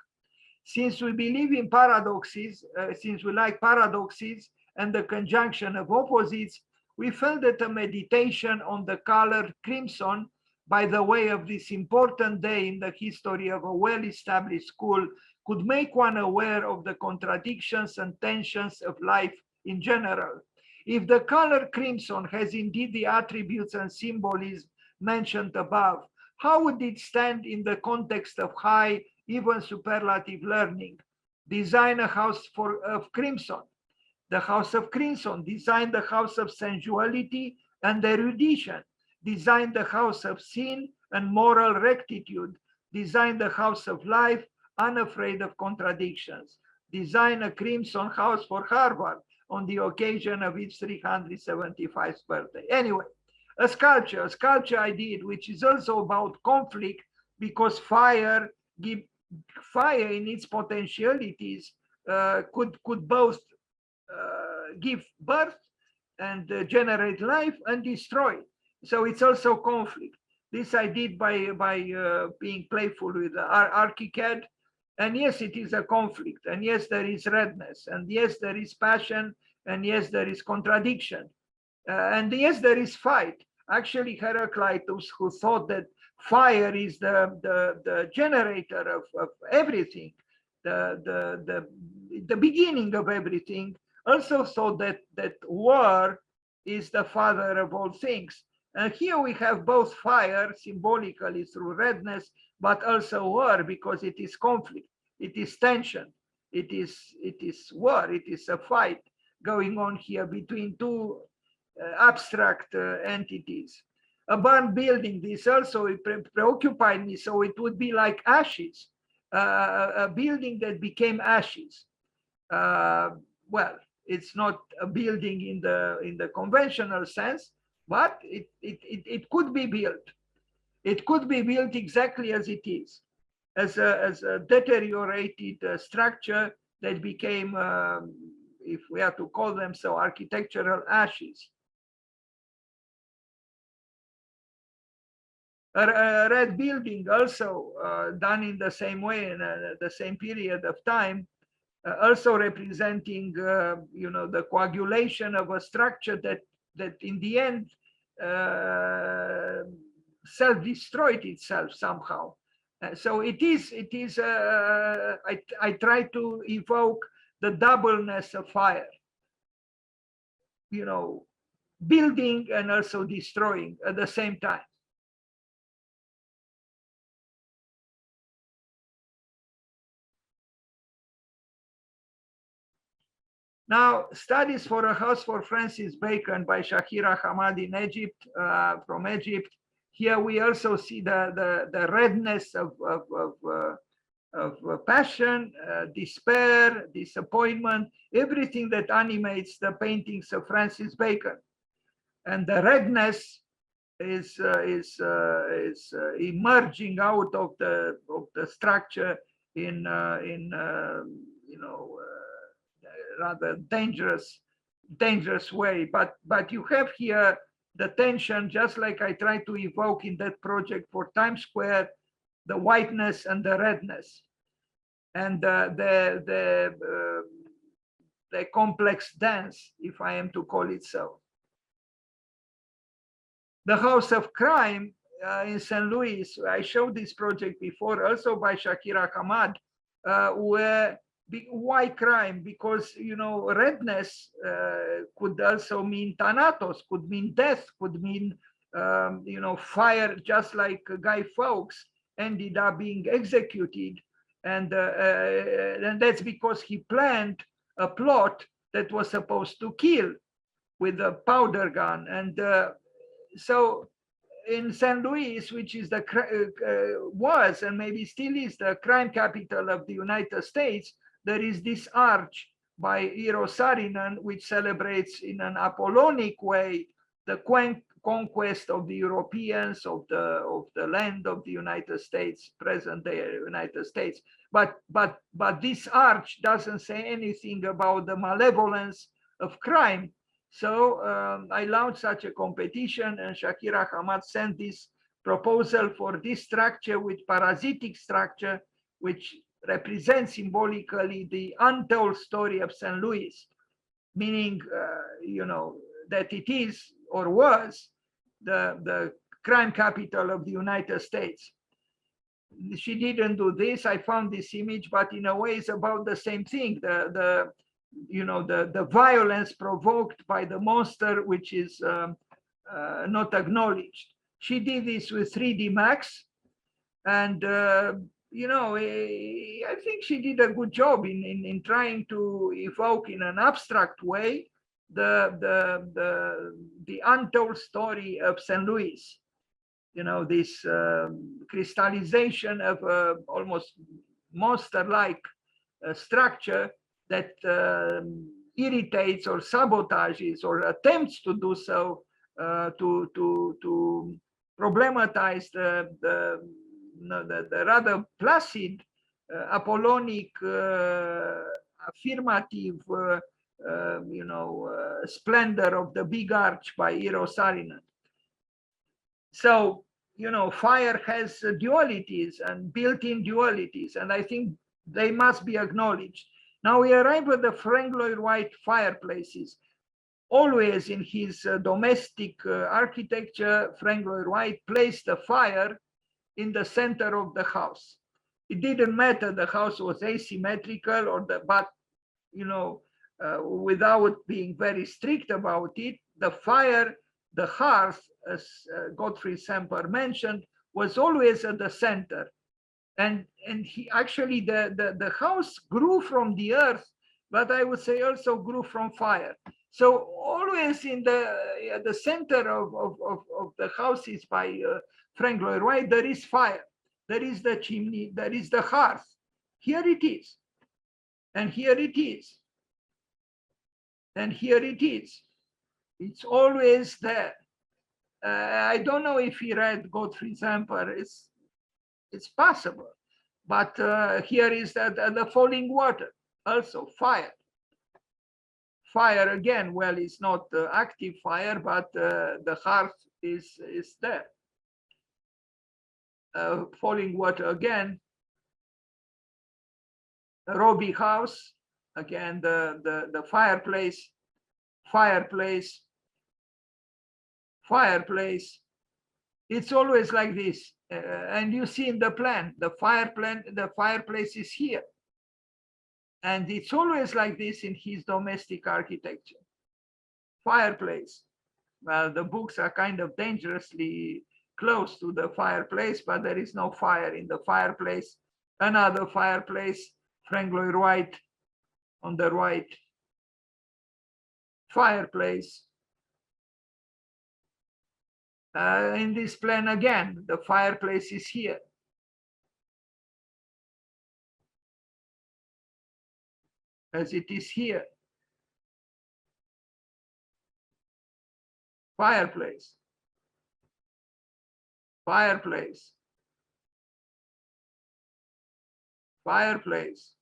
Since we believe in paradoxes, since we like paradoxes and the conjunction of opposites, we felt that a meditation on the color crimson by the way of this important day in the history of a well-established school could make one aware of the contradictions and tensions of life in general. If the color crimson has indeed the attributes and symbolism mentioned above, how would it stand in the context of high, even superlative learning? Design a house of crimson. The House of Crimson designed the house of sensuality and erudition, designed the house of sin and moral rectitude, designed the house of life, unafraid of contradictions. Design a crimson house for Harvard on the occasion of its 375th birthday. Anyway, a sculpture I did, which is also about conflict, because fire in its potentialities could both give birth and generate life and destroy. So it's also conflict. This I did by being playful with ArchiCAD. And yes, it is a conflict. And yes, there is redness. And yes, there is passion. And yes, there is contradiction. And yes, there is fight. Actually, Heraclitus, who thought that fire is the generator of everything, the beginning of everything, also thought that war is the father of all things. And here we have both fire, symbolically through redness, but also war, because it is conflict. It is tension. It is war. It is a fight going on here between two abstract entities. A burned building, this also preoccupied me. So it would be like ashes, a building that became ashes. Well, it's not a building in the conventional sense, but it could be built. It could be built exactly as it is, as a deteriorated structure that became, if we have to call them so, architectural ashes. A red building also done in the same way in the same period of time, also representing, the coagulation of a structure that in the end self-destroyed itself somehow. So it is. I try to evoke the doubleness of fire. Building and also destroying at the same time. Now, studies for a house for Francis Bacon by Shakira Hamad in Egypt, from Egypt. Here we also see the redness of passion, despair, disappointment, everything that animates the paintings of Francis Bacon. And the redness is emerging out of the structure in rather dangerous way. But you have here the tension, just like I try to evoke in that project for Times Square, the whiteness and the redness, and the complex dance, if I am to call it so. The House of Crime in St. Louis, I showed this project before, also by Shakira Hamad, where why crime? Because redness could also mean thanatos, could mean death, could mean fire, just like Guy Fawkes ended up being executed, and that's because he planned a plot that was supposed to kill with a powder gun. And so in St. Louis, which is was and maybe still is the crime capital of the United States, there is this arch by Eero Saarinen, which celebrates in an Apollonic way the conquest of the Europeans, of the land of the United States, present day United States. But this arch doesn't say anything about the malevolence of crime. So I launched such a competition, and Shakira Hamad sent this proposal for this structure with parasitic structure, which represents symbolically the untold story of St. Louis, meaning, that it is or was the crime capital of the United States. She didn't do this. I found this image, but in a way it's about the same thing. The violence provoked by the monster, which is not acknowledged. She did this with 3D Max, and I think she did a good job in trying to evoke in an abstract way the untold story of St. Louis. This crystallization of almost monster-like structure that irritates or sabotages or attempts to do so, to problematize the rather placid, Apollonic, affirmative, splendor of the big arch by Eero Saarinen. So, fire has dualities and built-in dualities, and I think they must be acknowledged. Now we arrive at the Frank Lloyd Wright fireplaces. Always in his domestic architecture, Frank Lloyd Wright placed the fire in the center of the house. It didn't matter the house was asymmetrical but without being very strict about it, the fire, the hearth, as Gottfried Semper mentioned, was always at the center. and he actually the house grew from the earth, but I would say also grew from fire. So always in the center of the houses by Frank Lloyd Wright, there is fire, there is the chimney, there is the hearth. Here it is, and here it is, and here it is. It's always there. I don't know if he read Gottfried Zemper. It's possible, but here is the falling water, also fire. Fire again. Well, it's not active fire, but the hearth is there. Falling water again. Robbie house again. The fireplace. Fireplace. Fireplace. It's always like this. And you see in the plan, the fireplace is here. And it's always like this in his domestic architecture. Fireplace. Well, the books are kind of dangerously close to the fireplace, but there is no fire in the fireplace. Another fireplace, Frank Lloyd Wright on the right. Fireplace. In this plan again, the fireplace is here. As it is here. Fireplace. Fireplace. Fireplace.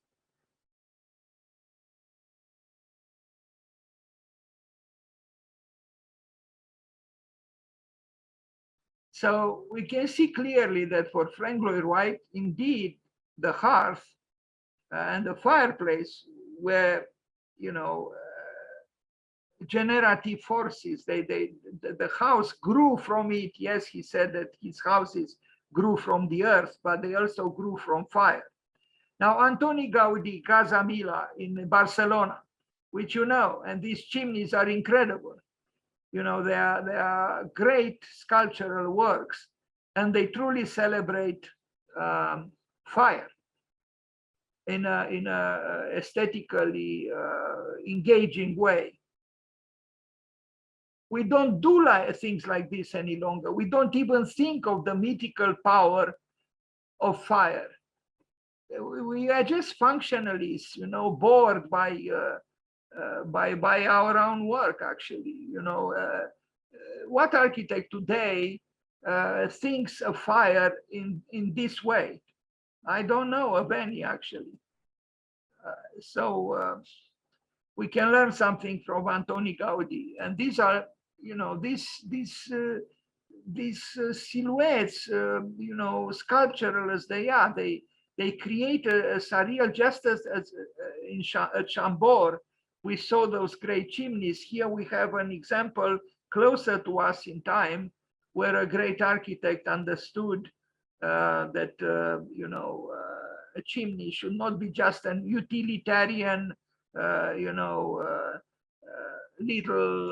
So we can see clearly that for Frank Lloyd Wright, indeed, the hearth and the fireplace were, you know, generative forces. The house grew from it. Yes, he said that his houses grew from the earth, but they also grew from fire. Now, Antoni Gaudi, Casa Mila in Barcelona, which you know, and these chimneys are incredible. You know, they are great sculptural works, and they truly celebrate fire in a aesthetically engaging way. We don't do things like this any longer. We don't even think of the mythical power of fire. We are just functionalists, you know, bored by our own work, actually. You know, what architect today thinks of fire in this way? I don't know of any, actually. So we can learn something from Antoni Gaudi, and these are, you know, these silhouettes, you know, sculptural as they are, they create a surreal, just as at Chambord we saw those great chimneys. Here we have an example closer to us in time, where a great architect understood that you know, a chimney should not be just an utilitarian, you know, little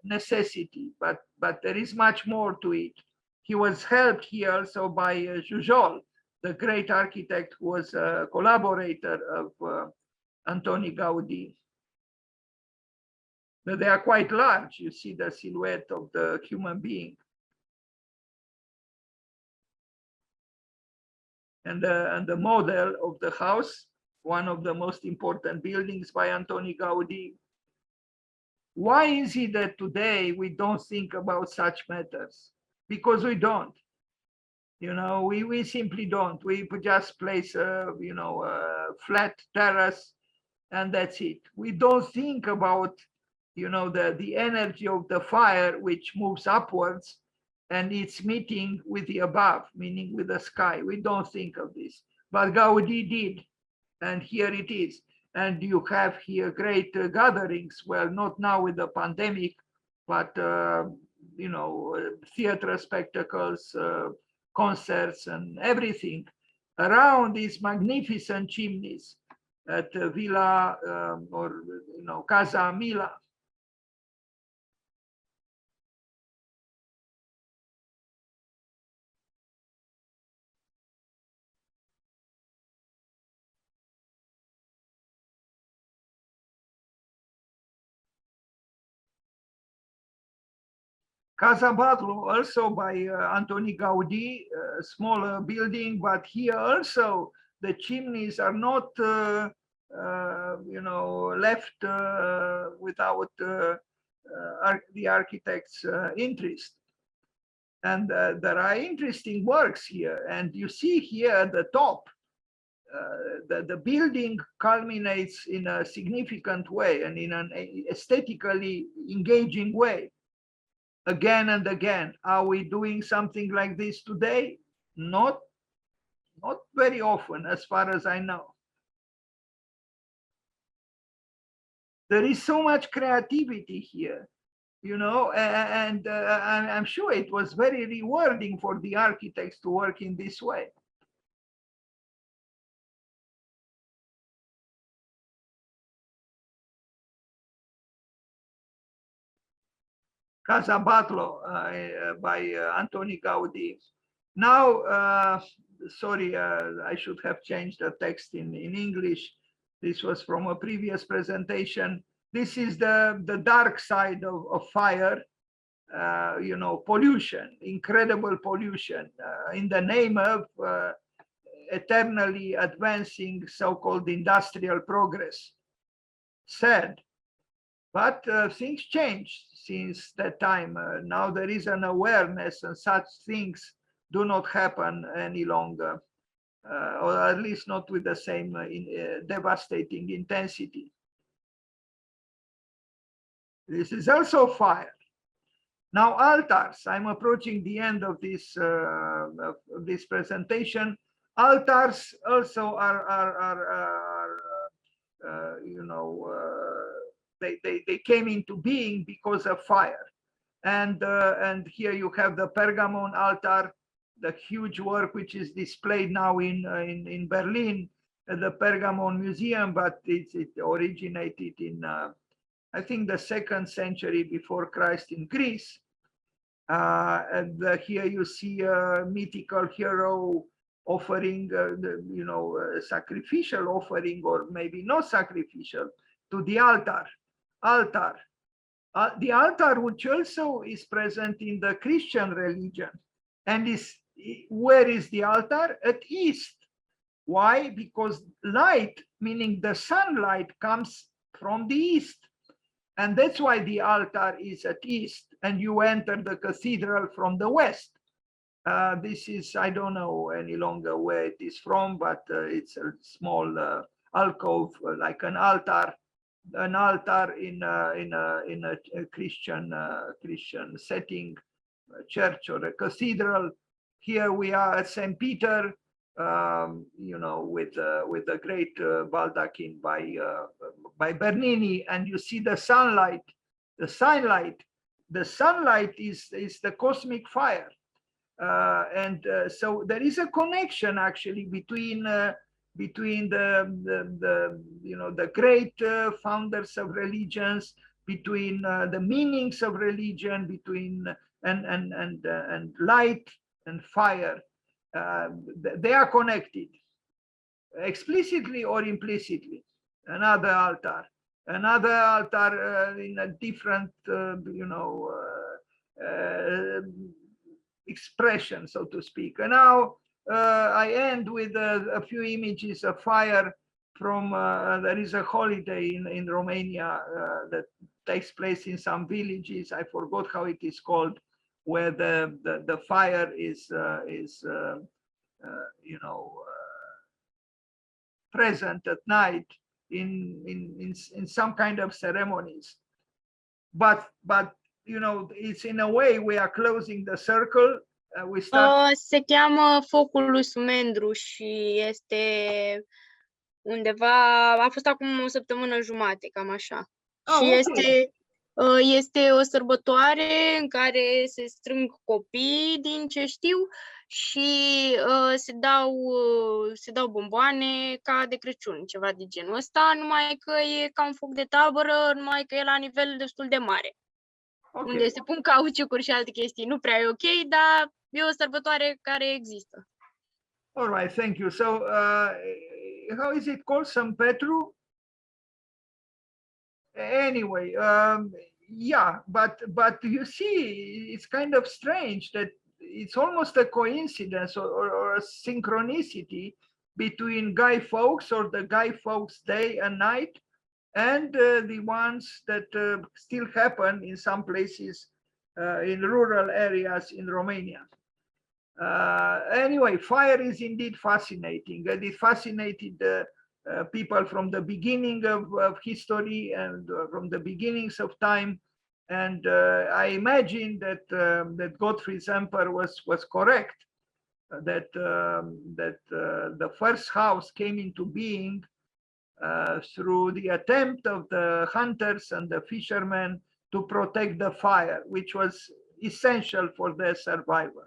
necessity, but there is much more to it. He was helped here also by Jujol, the great architect who was a collaborator of Antoni Gaudi. But they are quite large. You see the silhouette of the human being. And the model of the house, one of the most important buildings by Antoni Gaudi. Why is it that today we don't think about such matters? Because we don't. You know, we simply don't. We just place you know, a flat terrace, and that's it. We don't think about, you know, the energy of the fire, which moves upwards and it's meeting with the above, meaning with the sky. We don't think of this, but Gaudi did, and here it is. And you have here great gatherings. Well, not now with the pandemic, but you know, theater spectacles, concerts, and everything around these magnificent chimneys at Villa or, you know, Casa Mila. Casa Batlló, also by Antoni Gaudí, a smaller building, but here also the chimneys are not, you know, left without the architect's interest. And there are interesting works here. And you see here at the top, the building culminates in a significant way and in an aesthetically engaging way. Again and again, are we doing something like this today? Not very often, as far as I know. There is so much creativity here, you know, and I'm sure it was very rewarding for the architects to work in this way. Casa Batlló by Antoni Gaudí. Now, sorry, I should have changed the text in English. This was from a previous presentation. This is the dark side of fire, you know, pollution, incredible pollution in the name of eternally advancing so-called industrial progress. Sad, but things changed since that time. Now there is an awareness and such things do not happen any longer, or at least not with the same devastating intensity. This is also fire. Now altars, I'm approaching the end of this presentation. Altars also are you know, they came into being because of fire. And here you have the Pergamon altar, the huge work which is displayed now in Berlin at the Pergamon Museum, but it originated in I think the 2nd century before Christ in Greece. And here you see a mythical hero offering, you know, sacrificial offering, or maybe not sacrificial, to the altar. The altar, which also is present in the Christian religion, and where is the altar? At east. Why? Because light, meaning the sunlight, comes from the east. And that's why the altar is at east, and you enter the cathedral from the west. This is, I don't know any longer where it is from, but it's a small alcove, like an altar in a Christian setting, a church or a cathedral. Here we are at St. Peter, you know, with the great baldachin by Bernini, and you see the sunlight. The sunlight is the cosmic fire, and so there is a connection actually between the you know, the great founders of religions, between the meanings of religion, between and light and fire. They are connected explicitly or implicitly. Another altar in a different you know, expression, so to speak. And now I end with a few images of fire from there is a holiday in Romania that takes place in some villages. I forgot how it is called, where the fire is you know, present at night in some kind of ceremonies. But you know, it's in a way we are closing the circle. We start. Se cheamă Focul lui Sumendru și este undeva, a fost acum o săptămână jumate, cam așa. Și Okay. este o sărbătoare în care se strâng copii, din ce știu, și se dau bomboane ca de Crăciun, ceva de genul ăsta, numai că e ca un foc de tabără, numai că e la nivel destul de mare. Okay. Unde se pun cauciucuri și alte chestii. Nu prea e ok, dar e o sărbătoare care există. All right, thank you. So, how is it called? San Petru? Anyway, yeah, but you see, it's kind of strange that it's almost a coincidence or a synchronicity between Guy Fawkes or the Guy Fawkes Day and night and the ones that still happen in some places in rural areas in Romania. Anyway, fire is indeed fascinating, and it fascinated people from the beginning of history and from the beginnings of time. And I imagine that that Gottfried Semper was correct, that the first house came into being through the attempt of the hunters and the fishermen to protect the fire, which was essential for their survival.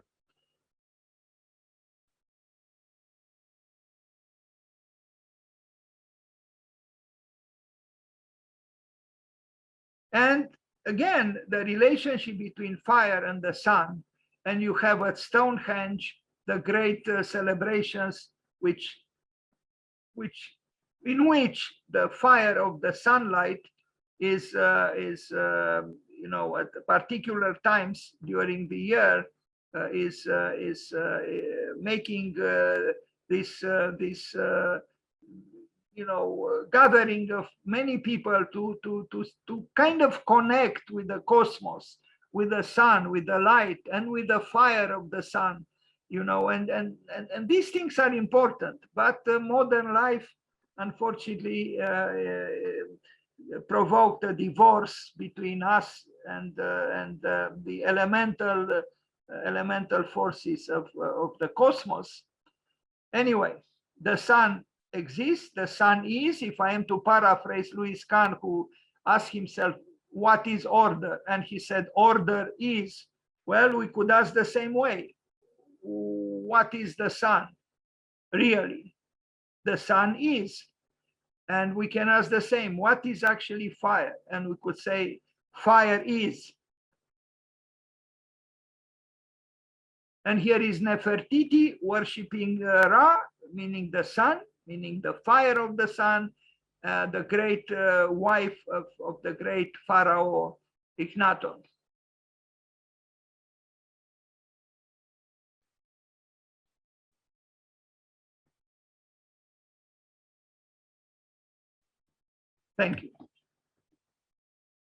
And again, the relationship between fire and the sun, and you have at Stonehenge the great celebrations in which the fire of the sunlight is you know, at particular times during the year is making this you know, gathering of many people to kind of connect with the cosmos, with the sun, with the light, and with the fire of the sun, you know, and these things are important. But modern life, unfortunately, provoked a divorce between us and the elemental forces of the cosmos. Anyway, the sun exists, the sun is, if I am to paraphrase Louis Kahn, who asked himself, what is order? And he said, order is. Well, we could ask the same way. What is the sun? Really? The sun is. And we can ask the same, what is actually fire? And we could say, fire is. And here is Nefertiti worshipping Ra, meaning the sun, meaning the fire of the sun, the great wife of the great Pharaoh Akhenaton. Thank you.